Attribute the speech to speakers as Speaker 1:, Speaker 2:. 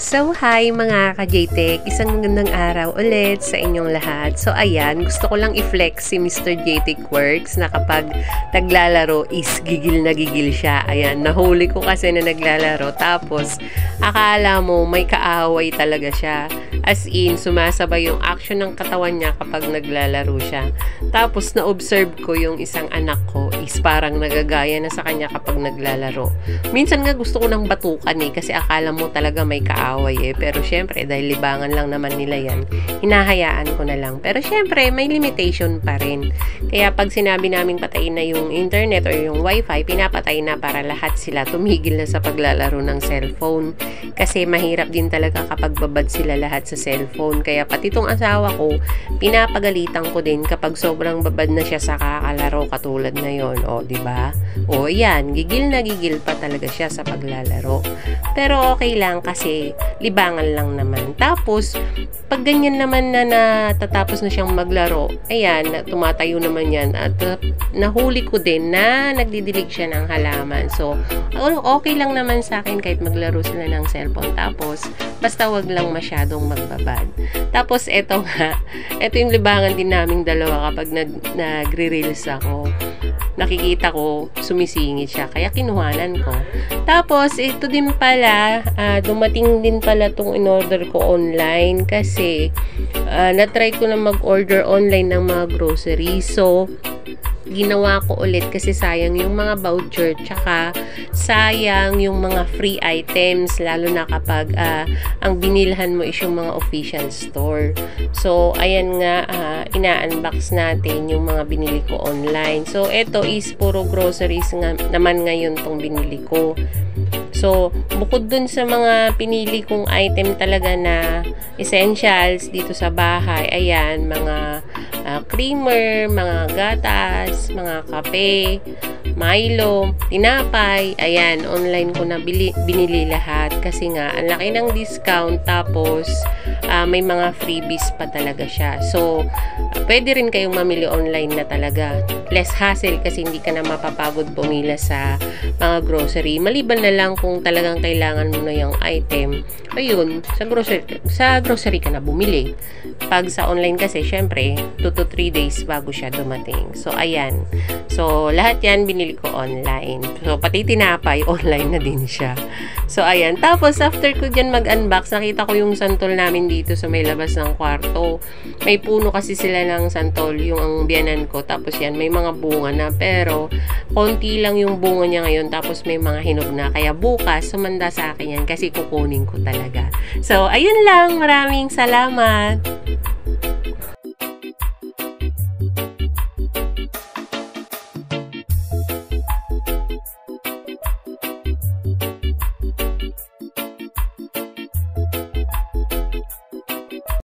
Speaker 1: So, hi mga ka-JTech! Isang magandang araw ulit sa inyong lahat. So, ayan, gusto ko lang i-flex si Mr. JTech Works na kapag naglalaro is gigil na gigil siya. Ayan, nahuli ko kasi na naglalaro. Tapos, akala mo may kaaway talaga siya. As in, sumasabay yung action ng katawan niya kapag naglalaro siya. Tapos, na-observe ko yung isang anak ko is parang nagagaya na sa kanya kapag naglalaro. Minsan nga gusto ko nang batukan kasi akala mo talaga may kaaway Pero syempre, dahil libangan lang naman nila yan, hinahayaan ko na lang. Pero syempre, may limitation pa rin. Kaya pag sinabi naming patayin na yung internet or yung wifi, pinapatay na para lahat sila tumigil na sa paglalaro ng cellphone. Kasi mahirap din talaga kapag babad sila lahat sa cellphone. Kaya pati itong asawa ko, pinapagalitan ko din kapag sobrang babad na siya sa kakalaro katulad na yon. O, diba? O, yan. Gigil na gigil pa talaga siya sa paglalaro. Pero okay lang kasi libangan lang naman. Tapos, pag ganyan naman na natatapos na siyang maglaro, ayan, tumatayo naman yan. At nahuli ko din na nagdidilig siya ng halaman. So, okay lang naman sa akin kahit maglaro sila ng cellphone. Tapos, basta wag lang masyadong magbabad. Tapos, eto yung libangan din naming dalawa kapag nagre-reels ako. Nakikita ko, sumisingit siya. Kaya kinuhanan ko. Tapos, ito din pala, dumating din pala itong in-order ko online kasi na-try ko na mag-order online ng mga groceries. So, ginawa ko ulit kasi sayang yung mga voucher tsaka sayang yung mga free items lalo na kapag ang binilhan mo is yung mga official store. So, ayan nga, ina-unbox natin yung mga binili ko online. So, ito is puro groceries nga, naman ngayon tong binili ko. So, bukod dun sa mga pinili kong item talaga na essentials dito sa bahay, ayan, mga creamer, mga gatas, mga kape, Milo, tinapay, ayan, online ko na binili lahat kasi nga, ang laki ng discount tapos may mga freebies pa talaga siya. So, pwede rin kayong mamili online na talaga. Less hassle kasi hindi ka na mapapagod pumila sa mga grocery. Maliban na lang kung talagang kailangan mo na yung item, ayun, sa grocery ka na bumili. Pag sa online kasi, syempre, 2 to 3 days bago siya dumating. So, ayan. So, lahat yan binili ko online. So, pati tinapay, online na din siya. So, ayan. Tapos, after ko dyan mag-unbox, nakita ko yung santol namin dito sa may labas ng kwarto. May puno kasi sila ng santol, yung ang biyanan ko. Tapos yan, may mga bunga na. Pero, konti lang yung bunga niya ngayon. Tapos, may mga hinog na. Kaya bukas, sumanda sa akin yan kasi kukunin ko talaga. So, ayun lang. Maraming salamat.